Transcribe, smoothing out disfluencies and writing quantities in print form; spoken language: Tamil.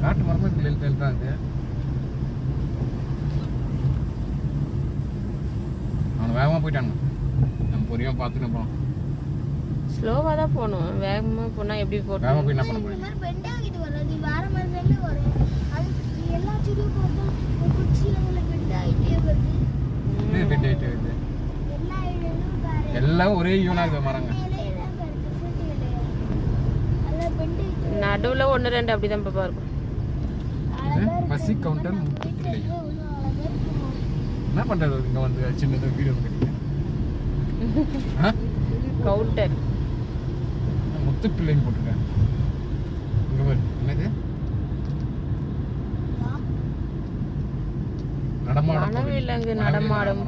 காட்டு மரமா பிள்ளைகள் தான் இருக்கு. அவன் வேகமாக போயிட்டானுங்க. நம்ம பொறியாக பார்த்துட்டு போகலாம். ஸ்லோவாக தான் போகணும். வேகமாக போனால் எப்படி போகணும்? வேகமாக போய் என்ன பண்ண போகிறேன்? எல்லாம் ஒரே யூனா இருக்கு மரங்க. நடுவில் 1 2 அப்படி தான் பாப்பா இருக்கும். பசி கவுண்டர் முத்துப்பிள்ளை. என்ன பண்றது இங்க வந்து சின்னதா வீடியோ பண்ணிட்டீங்க? கவுண்டர் முத்துப்பிள்ளைன்னு போட்டுருக்கேன். இங்க பாரு என்னது? நடமாடும் நடமாடும்